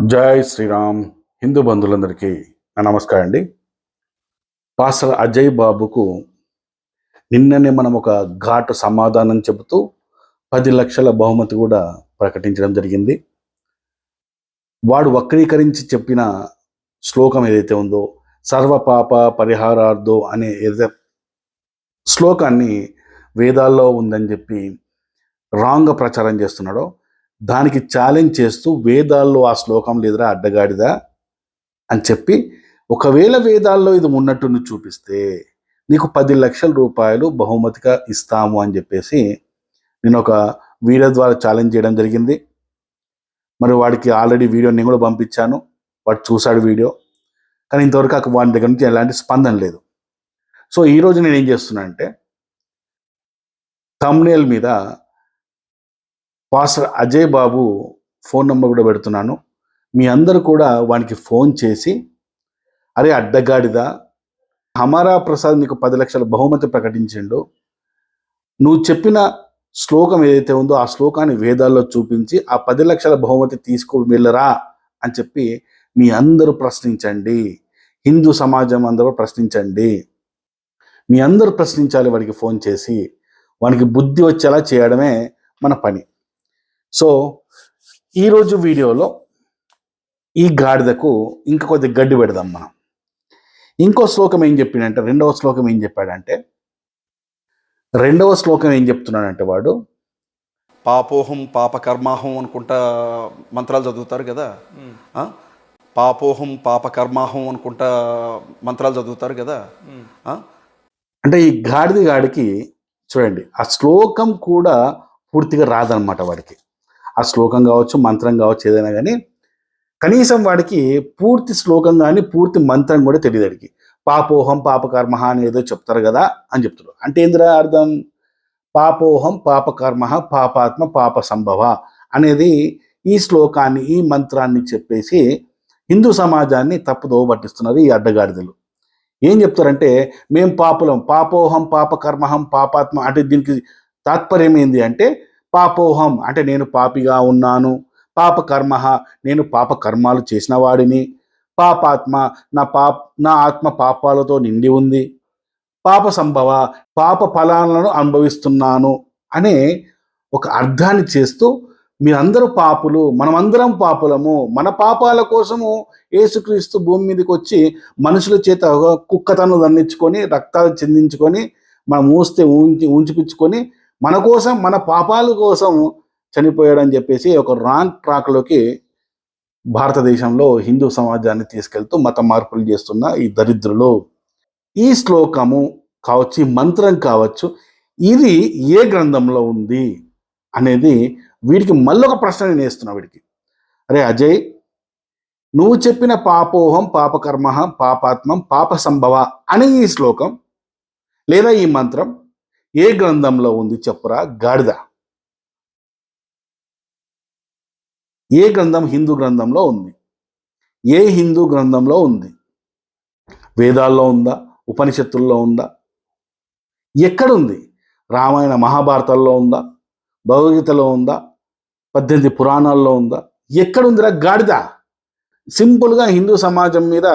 జై శ్రీరామ్. హిందూ బంధువులందరికీ నా నమస్కారం అండి. పాస్టర్ అజయ్ బాబుకు నిన్ననే మనం ఒక ఘాటు సమాధానం చెబుతూ 10 లక్షల బహుమతి కూడా ప్రకటించడం జరిగింది. వాడు వక్రీకరించి చెప్పిన శ్లోకం ఏదైతే ఉందో, సర్వపాప పరిహారార్థో అనే ఏదైతే శ్లోకాన్ని వేదాల్లో ఉందని చెప్పి రాంగ్ ప్రచారం చేస్తున్నాడో, దానికి ఛాలెంజ్ చేస్తూ వేదాల్లో ఆ శ్లోకం లేదురా అడ్డగాడిదా అని చెప్పి, ఒకవేళ వేదాల్లో ఇది ఉన్నట్టు నువ్వు చూపిస్తే నీకు 10 లక్షల రూపాయలు బహుమతిగా ఇస్తాము అని చెప్పేసి నేను ఒక వీడియో ద్వారా ఛాలెంజ్ చేయడం జరిగింది. మరి వాడికి ఆల్రెడీ వీడియో నేను కూడా పంపించాను, వాడు చూశాడు వీడియో. కానీ ఇంతవరకు వాడి దగ్గర నుంచి ఎలాంటి స్పందన లేదు. సో ఈరోజు నేను ఏం చేస్తున్నా అంటే, థంబ్నెయిల్ మీద పాస్టర్ అజయ్ బాబు ఫోన్ నెంబర్ కూడా పెడుతున్నాను. మీ అందరూ కూడా వానికి ఫోన్ చేసి, అరే అడ్డగాడిదా, హమారా ప్రసాద్ నీకు 10 లక్షల బహుమతి ప్రకటించిండు, నువ్వు చెప్పిన శ్లోకం ఏదైతే ఉందో ఆ శ్లోకాన్ని వేదాల్లో చూపించి ఆ 10 లక్షల బహుమతి తీసుకు వెళ్ళరా అని చెప్పి మీ అందరూ ప్రశ్నించండి. హిందూ సమాజం అందరూ ప్రశ్నించండి. మీ అందరూ ప్రశ్నించాలి. వాడికి ఫోన్ చేసి వానికి బుద్ధి వచ్చేలా చేయడమే మన పని. సో ఈరోజు వీడియోలో ఈ గాడిదకు ఇంకా కొద్ది గడ్డి పెడదాం మనం. ఇంకో శ్లోకం ఏం చెప్పిండంటే, రెండవ శ్లోకం ఏం చెప్తున్నాడంటే వాడు పాపోహం పాపకర్మాహం అనుకుంటా మంత్రాలు చదువుతారు కదా. పాపోహం పాపకర్మాహం అనుకుంటా మంత్రాలు చదువుతారు కదా. అంటే ఈ గాడికి చూడండి, ఆ శ్లోకం కూడా పూర్తిగా రాదనమాట వాడికి. ఆ శ్లోకం కావచ్చు, మంత్రం కావచ్చు, ఏదైనా కానీ కనీసం వాడికి పూర్తి శ్లోకం కానీ పూర్తి మంత్రం కూడా తెలియదు. వాడికి పాపోహం పాపకర్మ అని ఏదో చెప్తారు కదా అని చెప్తారు. అంటే ఏందిరా అర్థం? పాపోహం పాపకర్మ పాపాత్మ పాప సంభవ అనేది ఈ శ్లోకాన్ని, ఈ మంత్రాన్ని చెప్పేసి హిందూ సమాజాన్ని తప్పుదోవ పట్టిస్తున్నారు ఈ అడ్డగాడిదలు. ఏం చెప్తారంటే, మేము పాపులం, పాపోహం పాపకర్మహం పాపాత్మ అంటే దీనికి తాత్పర్యం ఏంది అంటే, పాపోహం అంటే నేను పాపిగా ఉన్నాను, పాపకర్మ నేను పాప కర్మాలు చేసిన వాడిని, పాపాత్మ నా ఆత్మ పాపాలతో నిండి ఉంది, పాప సంభవ పాప ఫలాలను అనుభవిస్తున్నాను అనే ఒక అర్థాన్ని చేస్తూ, మీరందరూ పాపులు, మనమందరం పాపులము, మన పాపాల కోసము యేసుక్రీస్తు భూమి మీదకి వచ్చి మనుషుల చేత కుక్కతను దండించుకొని రక్తాలు చెందించుకొని మనం ఉంచిపించుకొని మన కోసం, మన పాపాల కోసం చనిపోయాడని చెప్పేసి ఒక రాంగ్ ట్రాక్లోకి భారతదేశంలో హిందూ సమాజాన్ని తీసుకెళ్తూ మత మార్పులు చేస్తున్న ఈ దరిద్రులు. ఈ శ్లోకము కావచ్చు, ఈ మంత్రం కావచ్చు, ఇది ఏ గ్రంథంలో ఉంది అనేది వీడికి మళ్ళొక ప్రశ్న నేను వేస్తున్నా వీడికి. అరే అజయ్, నువ్వు చెప్పిన పాపోహం పాపకర్మ పాపాత్మం పాప సంభవ అనే ఈ శ్లోకం లేదా ఈ మంత్రం ఏ గ్రంథంలో ఉంది చెప్పురా గాడిద. ఏ గ్రంథం? హిందూ గ్రంథంలో ఉంది. ఏ హిందూ గ్రంథంలో ఉంది? వేదాల్లో ఉందా? ఉపనిషత్తుల్లో ఉందా? ఎక్కడుంది? రామాయణ మహాభారతాల్లో ఉందా? భగవద్గీతలో ఉందా? 18 పురాణాల్లో ఉందా? ఎక్కడుందిరా గాడిద? సింపుల్గా హిందూ సమాజం మీద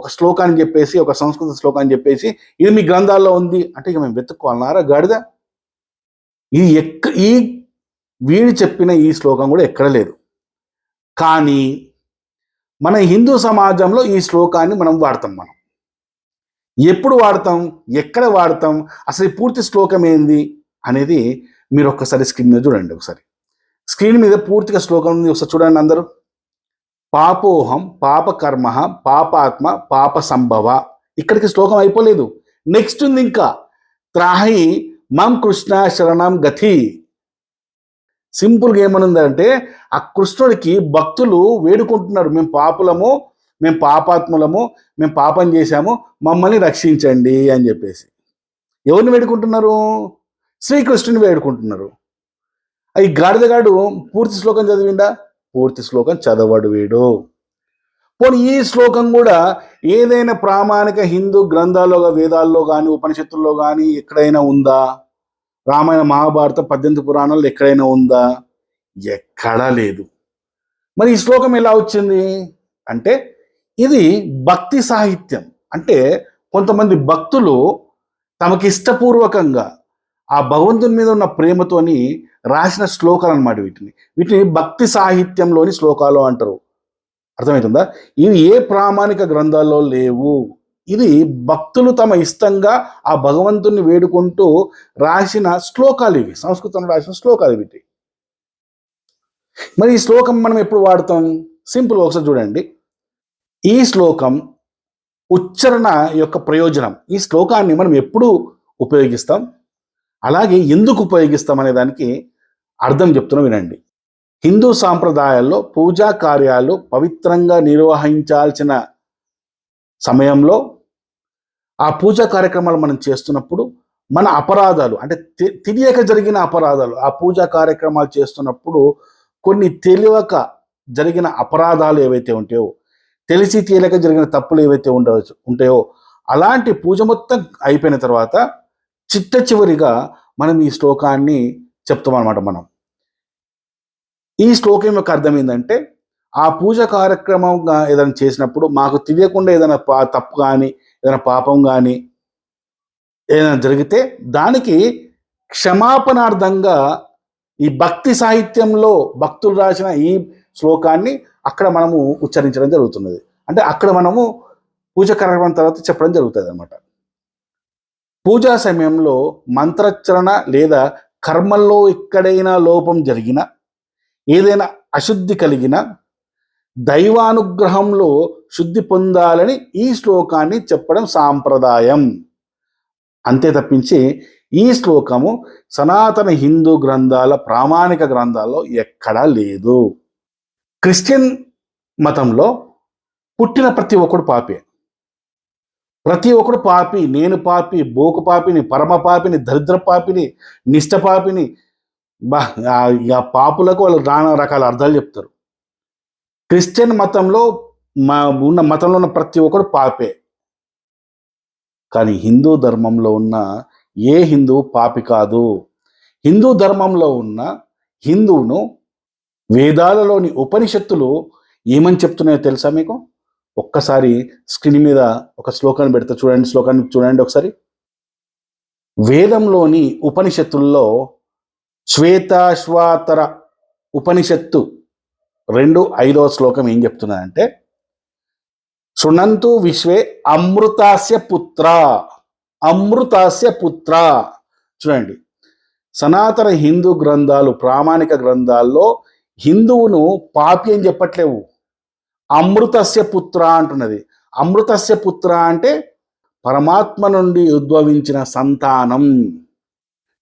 ఒక శ్లోకాన్ని చెప్పేసి, ఒక సంస్కృత శ్లోకాన్ని చెప్పేసి ఇది మీ గ్రంథాల్లో ఉంది అంటే ఇక మేము వెతుక్కోవాలన్నారా గాడిద? ఈ వీడు చెప్పిన ఈ శ్లోకం కూడా ఎక్కడ లేదు. కానీ మన హిందూ సమాజంలో ఈ శ్లోకాన్ని మనం వాడతాం. మనం ఎప్పుడు వాడతాం, ఎక్కడ వాడతాం, అసలు ఈ పూర్తి శ్లోకం ఏంది అనేది మీరు ఒక్కసారి స్క్రీన్ మీద చూడండి. ఒకసారి స్క్రీన్ మీద పూర్తిగా శ్లోకం ఉంది, ఒకసారి చూడండి అందరూ. పాపోహం పాపకర్మ పాపాత్మ పాప సంభవ. ఇక్కడికి శ్లోకం అయిపోలేదు, నెక్స్ట్ ఉంది ఇంకా. త్రాహి మం కృష్ణ శరణం గతి. సింపుల్గా ఏమనుందంటే, ఆ కృష్ణుడికి భక్తులు వేడుకుంటున్నారు, మేము పాపులము, మేము పాపాత్ములము, మేము పాపం చేశాము, మమ్మల్ని రక్షించండి అని చెప్పేసి. ఎవరిని వేడుకుంటున్నారు? శ్రీకృష్ణుని వేడుకుంటున్నారు. ఈ గాడిదగాడు పూర్తి శ్లోకం చదివిండా? పూర్తి శ్లోకం చదవడు వీడు. పోనీ ఈ శ్లోకం కూడా ఏదైనా ప్రామాణిక హిందూ గ్రంథాల్లో, వేదాల్లో కానీ ఉపనిషత్తుల్లో కానీ ఎక్కడైనా ఉందా? రామాయణ మహాభారత 18 పురాణాలు ఎక్కడైనా ఉందా? ఎక్కడా లేదు. మరి ఈ శ్లోకం ఎలా వచ్చింది అంటే ఇది భక్తి సాహిత్యం. అంటే కొంతమంది భక్తులు తమకి ఇష్టపూర్వకంగా ఆ భగవంతుని మీద ఉన్న ప్రేమతోని రాసిన శ్లోకాలు అన్నమాట. వీటిని భక్తి సాహిత్యంలోని శ్లోకాలు అంటారు. అర్థమవుతుందా? ఇవి ఏ ప్రామాణిక గ్రంథాల్లో లేవు. ఇది భక్తులు తమ ఇష్టంగా ఆ భగవంతుని వేడుకుంటూ రాసిన శ్లోకాలు ఇవి. సంస్కృతంలో రాసిన శ్లోకాలు ఇవి. మరి ఈ శ్లోకం మనం ఎప్పుడు వాడతాం? సింపుల్, ఒకసారి చూడండి. ఈ శ్లోకం ఉచ్చారణ యొక్క ప్రయోజనం, ఈ శ్లోకాన్ని మనం ఎప్పుడు ఉపయోగిస్తాం, అలాగే ఎందుకు ఉపయోగిస్తాం అనే దానికి అర్థం చెప్తున్నా వినండి. హిందూ సాంప్రదాయాల్లో పూజా కార్యాలు పవిత్రంగా నిర్వహించాల్సిన సమయంలో ఆ పూజా కార్యక్రమాలు మనం చేస్తున్నప్పుడు మన అపరాధాలు, అంటే తెలియక జరిగిన అపరాధాలు, ఆ పూజా కార్యక్రమాలు చేస్తున్నప్పుడు కొన్ని తెలియక జరిగిన అపరాధాలు ఏవైతే ఉంటాయో, తెలిసి తెలియక జరిగిన తప్పులు ఏవైతే ఉంటాయో అలాంటి పూజ మొత్తం అయిపోయిన తర్వాత చిట్ట చివరిగా మనం ఈ శ్లోకాన్ని చెప్తాం అన్నమాట. మనం ఈ శ్లోకం యొక్క అర్థం ఏంటంటే, ఆ పూజ కార్యక్రమం ఏదైనా చేసినప్పుడు మాకు తెలియకుండా ఏదైనా తప్పు కానీ ఏదైనా పాపం కానీ ఏదైనా జరిగితే దానికి క్షమాపణార్థంగా ఈ భక్తి సాహిత్యంలో భక్తులు రాసిన ఈ శ్లోకాన్ని అక్కడ మనము ఉచ్చరించడం జరుగుతున్నది. అంటే అక్కడ మనము పూజ కార్యక్రమం తర్వాత చెప్పడం జరుగుతుంది అన్నమాట. పూజా సమయంలో మంత్రోచ్చరణ లేదా కర్మల్లో ఎక్కడైనా లోపం జరిగినా, ఏదైనా అశుద్ధి కలిగిన దైవానుగ్రహంలో శుద్ధి పొందాలని ఈ శ్లోకాన్ని చెప్పడం సాంప్రదాయం. అంతే తప్పించి ఈ శ్లోకము సనాతన హిందూ గ్రంథాల ప్రామాణిక గ్రంథాల్లో ఎక్కడా లేదు. క్రిస్టియన్ మతంలో పుట్టిన ప్రతి ఒక్కడు పాపే. ప్రతి ఒక్కడు పాపి, నేను పాపి, బోకు పాపిని, పరమ పాపిని, దరిద్ర పాపిని, నిష్ట పాపిని. ఇక పాపులకు వాళ్ళు నానా రకాల అర్థాలు చెప్తారు. క్రిస్టియన్ మతంలో ఉన్న మతంలో ఉన్న ప్రతి ఒక్కడు పాపే. కానీ హిందూ ధర్మంలో ఉన్న ఏ హిందువు పాపి కాదు. హిందూ ధర్మంలో ఉన్న హిందువును వేదాలలోని ఉపనిషత్తులు ఏమని చెప్తున్నాయో తెలుసా మీకు? ఒక్కసారి స్క్రీన్ మీద ఒక శ్లోకాన్ని పెడతా చూడండి. శ్లోకాన్ని చూడండి ఒకసారి. వేదంలోని ఉపనిషత్తుల్లో శ్వేతాశ్వాతర ఉపనిషత్తు 2:5వ శ్లోకం ఏం చెప్తున్నదంటే, శృణంతు విశ్వే అమృతాస్య పుత్ర. అమృతాస్య పుత్ర. చూడండి, సనాతన హిందూ గ్రంథాలు ప్రామాణిక గ్రంథాల్లో హిందువును పాపి అని చెప్పట్లేవు, అమృతస్య పుత్ర అంటున్నది. అమృతస్య పుత్ర అంటే పరమాత్మ నుండి ఉద్భవించిన సంతానం.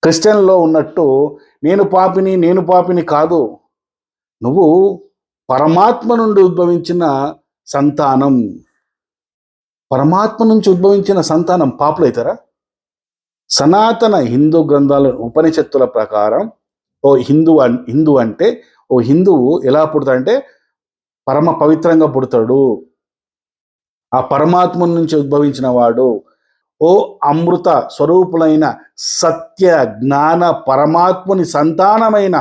క్రిస్టియన్లో ఉన్నట్టు నేను పాపిని కాదు, నువ్వు పరమాత్మ నుండి ఉద్భవించిన సంతానం. పరమాత్మ నుంచి ఉద్భవించిన సంతానం పాపులు అవుతారా? సనాతన హిందూ గ్రంథాల ఉపనిషత్తుల ప్రకారం హిందూ అంటే ఓ హిందువు ఎలా పుడతాడంటే పరమ పవిత్రంగా పుడతాడు, ఆ పరమాత్మ నుంచి ఉద్భవించిన వాడు. ఓ అమృత స్వరూపులైన సత్య జ్ఞాన పరమాత్ముని సంతానమైన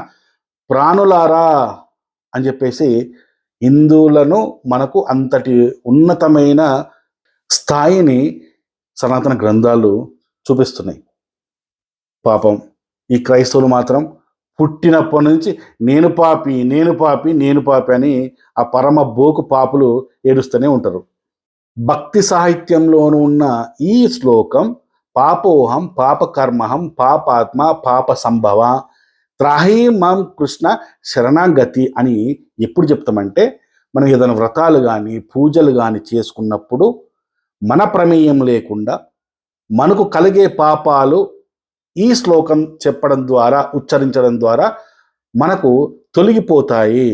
ప్రాణులారా అని చెప్పేసి హిందువులను మనకు అంతటి ఉన్నతమైన స్థాయిని సనాతన గ్రంథాలు చూపిస్తున్నాయి. పాపం ఈ క్రైస్తవులు మాత్రం పుట్టినప్పటి నుంచి నేను పాపి అని ఆ పరమ బోకు పాపులు ఏడుస్తూనే ఉంటారు. భక్తి సాహిత్యంలోనూ ఉన్న ఈ శ్లోకం పాపోహం పాపకర్మహం పాపాత్మ పాప సంభవ త్రాహి మాం కృష్ణ శరణాగతి అని ఎప్పుడు చెప్తామంటే, మనం ఏదైనా వ్రతాలు కానీ పూజలు కానీ చేసుకున్నప్పుడు మన ప్రమేయం లేకుండా మనకు కలిగే పాపాలు ఈ శ్లోకం చెప్పడం ద్వారా ఉచ్చరించడం ద్వారా మనకు తొలగిపోతాయి.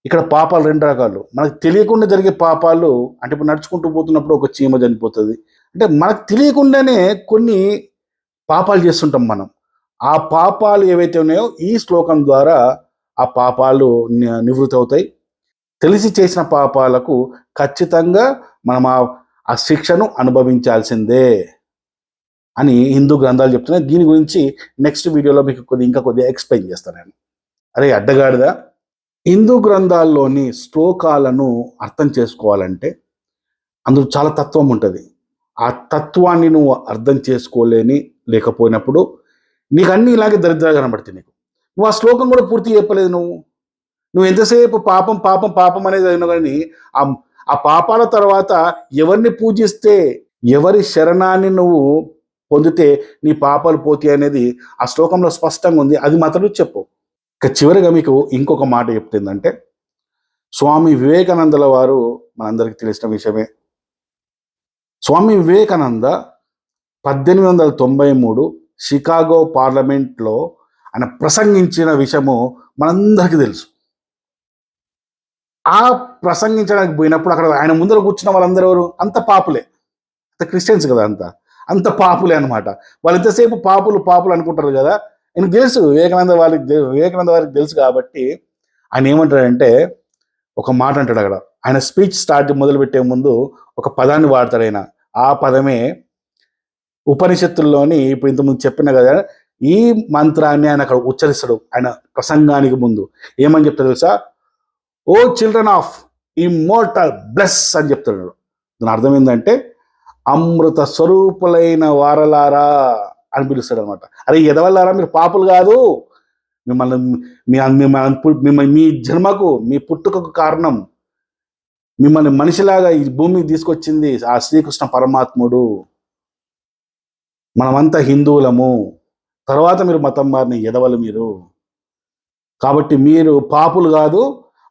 ఇక్కడ పాపాలు 2 రకాలు. మనకు తెలియకుండా జరిగే పాపాలు అంటే ఇప్పుడు నడుచుకుంటూ పోతున్నప్పుడు ఒక చీమ చనిపోతుంది, అంటే మనకు తెలియకుండానే కొన్ని పాపాలు చేస్తుంటాం మనం. ఆ పాపాలు ఏవైతే ఉన్నాయో ఈ శ్లోకం ద్వారా ఆ పాపాలు నివృత్తి అవుతాయి. తెలిసి చేసిన పాపాలకు ఖచ్చితంగా మనం ఆ శిక్షను అనుభవించాల్సిందే అని హిందూ గ్రంథాలు చెప్తున్నాయి. దీని గురించి నెక్స్ట్ వీడియోలో మీకు ఇంకా కొద్దిగా ఎక్స్ప్లెయిన్ చేస్తాను నేను. అరే అడ్డగాడిదా, హిందూ గ్రంథాల్లోని శ్లోకాలను అర్థం చేసుకోవాలంటే అందులో చాలా తత్వం ఉంటుంది. ఆ తత్వాన్ని నువ్వు అర్థం చేసుకోలేని లేకపోయినప్పుడు నీకు అన్నీ ఇలాగే దరిద్రాలు కనబడతాయి. నువ్వు ఆ శ్లోకం కూడా పూర్తి చెప్పలేదు. నువ్వు ఎంతసేపు పాపం పాపం పాపం అనేది అయినా కానీ ఆ ఆ పాపాల తర్వాత ఎవరిని పూజిస్తే, ఎవరి శరణాన్ని నువ్వు పొందితే నీ పాపాలు పోతాయి అనేది ఆ శ్లోకంలో స్పష్టంగా ఉంది. అది మాత్రం చెప్పు. ఇక చివరిగా మీకు ఇంకొక మాట చెప్తుందంటే, స్వామి వివేకానందుల వారు మనందరికీ తెలిసిన విషయమే. స్వామి వివేకానంద 1893 షికాగో పార్లమెంట్లో ఆయన ప్రసంగించిన విషయము మనందరికీ తెలుసు. ఆ ప్రసంగించడానికి పోయినప్పుడు అక్కడ ఆయన ముందర కూర్చున్న వాళ్ళందరూ ఎవరు? అంత పాపులే, అంత క్రిస్టియన్స్ కదా, అంత పాపులే అనమాట. వాళ్ళు ఎంతసేపు పాపులు పాపులు అనుకుంటారు కదా. ఆయనకు తెలుసు, వివేకానంద వారికి తెలుసు కాబట్టి ఆయన ఏమంటాడంటే ఒక మాట అంటాడు అక్కడ. ఆయన స్పీచ్ మొదలుపెట్టే ముందు ఒక పదాన్ని వాడతాడు ఆయన. ఆ పదమే ఉపనిషత్తుల్లోని ఇప్పుడు ఇంతకుముందు చెప్పిన కదా, ఈ మంత్రాన్ని ఆయన అక్కడ ఉచ్చరిస్తాడు ఆయన ప్రసంగానికి ముందు. ఏమని చెప్తాడు తెలుసా? ఓ చిల్డ్రన్ ఆఫ్ ఇమ్మోర్టల్ బ్లెస్ అని చెప్తాడు. దాని అర్థం ఏంటంటే అమృత స్వరూపులైన వారలారా అని పిలుస్తాడు అనమాట. అరే ఎదవల్లారా, మీరు పాపులు కాదు, మిమ్మల్ని మిమ్మల్ని మీ జన్మకు మీ పుట్టుకకు కారణం, మిమ్మల్ని మనిషిలాగా ఈ భూమికి తీసుకొచ్చింది ఆ శ్రీకృష్ణ పరమాత్ముడు. మనమంతా హిందువులము, తర్వాత మీరు మతం మారిన ఎదవలు మీరు. కాబట్టి మీరు పాపులు కాదు,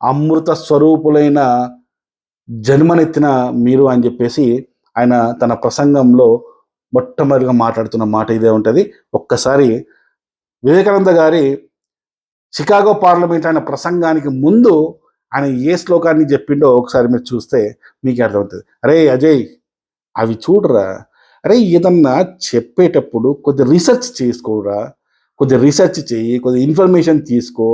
అమృత స్వరూపులైన జన్మనెత్తిన మీరు అని చెప్పేసి ఆయన తన ప్రసంగంలో మొట్టమొదటిగా మాట్లాడుతున్న మాట ఇదే ఉంటుంది. ఒక్కసారి వివేకానంద గారి షికాగో పార్లమెంట్ ఆయన ప్రసంగానికి ముందు ఆయన ఏ శ్లోకాన్ని చెప్పిండో ఒకసారి మీరు చూస్తే మీకు అర్థమవుతుంది. అరే అజయ్, అవి చూడరా, అరే ఏదన్నా చెప్పేటప్పుడు కొద్ది రీసెర్చ్ చేసుకోరా, కొద్ది రీసెర్చ్ చెయ్యి, కొద్ది ఇన్ఫర్మేషన్ తీసుకో.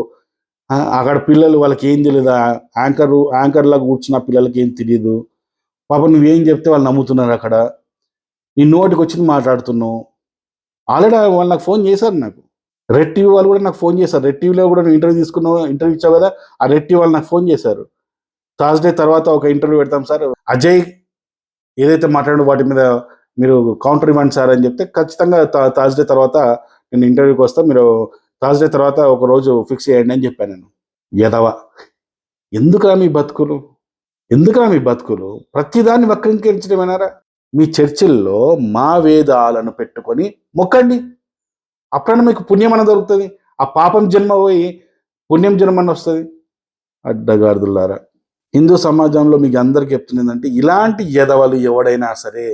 అక్కడ పిల్లలు వాళ్ళకి ఏం తెలియదు, యాంకర్లాగా కూర్చున్న పిల్లలకి ఏం తెలియదు. పాప నువ్వేం చెప్తే వాళ్ళు నమ్ముతున్నారు. అక్కడ నీ నోటికి వచ్చింది మాట్లాడుతున్నావు. ఆల్రెడీ వాళ్ళు నాకు ఫోన్ చేశారు. రెడ్ టీవీ వాళ్ళు కూడా నాకు ఫోన్ చేశారు. రెడ్ టీవీలో కూడా నువ్వు ఇంటర్వ్యూ ఇచ్చావు కదా, ఆ రెడ్ టీవీ వాళ్ళు నాకు ఫోన్ చేశారు. థర్స్డే తర్వాత ఒక ఇంటర్వ్యూ పెడతాం సార్, అజయ్ ఏదైతే మాట్లాడో వాటి మీద మీరు కౌంటర్ ఇవ్వండి సార్ అని చెప్తే ఖచ్చితంగా థర్స్డే తర్వాత నేను ఇంటర్వ్యూకి వస్తా, మీరు థర్స్డే తర్వాత ఒక రోజు ఫిక్స్ చేయండి అని చెప్పాను నేను. ఎదవ, ఎందుకురా మీ బతుకులు ప్రతిదాన్ని వక్రీకరించడమేనారా? మీ చర్చిల్లో మా వేదాలను పెట్టుకొని మొక్కండి, అప్పుడన్నా మీకు పుణ్యం అన్న దొరుకుతుంది. ఆ పాపం జన్మ పోయి పుణ్యం జన్మన్న వస్తుంది. అడ్డగాడులారా, హిందూ సమాజంలో మీకు అందరికీ చెప్తుంది ఏంటంటే, ఇలాంటి ఎదవలు ఎవడైనా సరే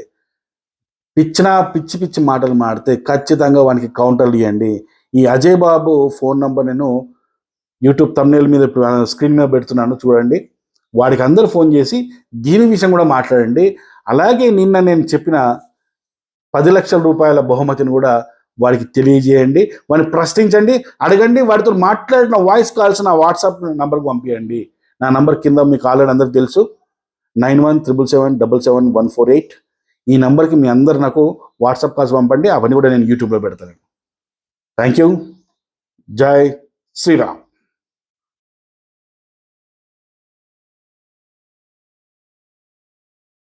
పిచ్చి పిచ్చి మాటలు మాడితే ఖచ్చితంగా వానికి కౌంటర్లు ఇవ్వండి. ఈ అజయ్ బాబు ఫోన్ నంబర్ నేను యూట్యూబ్ థంబ్నెయిల్ మీద స్క్రీన్ మీద పెడుతున్నాను, చూడండి. వాడికి అందరూ ఫోన్ చేసి దీని విషయం కూడా మాట్లాడండి. అలాగే నిన్న నేను చెప్పిన 10 లక్షల రూపాయల బహుమతిని కూడా వాడికి తెలియజేయండి, వాడిని ప్రశ్నించండి, అడగండి. వాడితో మాట్లాడిన వాయిస్ కాల్స్ నా వాట్సాప్ నంబర్కి పంపించండి. నా నంబర్ కింద మీకు ఆల్రెడీ అందరికి తెలుసు, 9177771148. ఈ నంబర్కి మీ అందరు నాకు వాట్సాప్ కాల్స్ పంపండి. అవన్నీ కూడా నేను యూట్యూబ్లో పెడతాను. Thank you. జై శ్రీరామ్.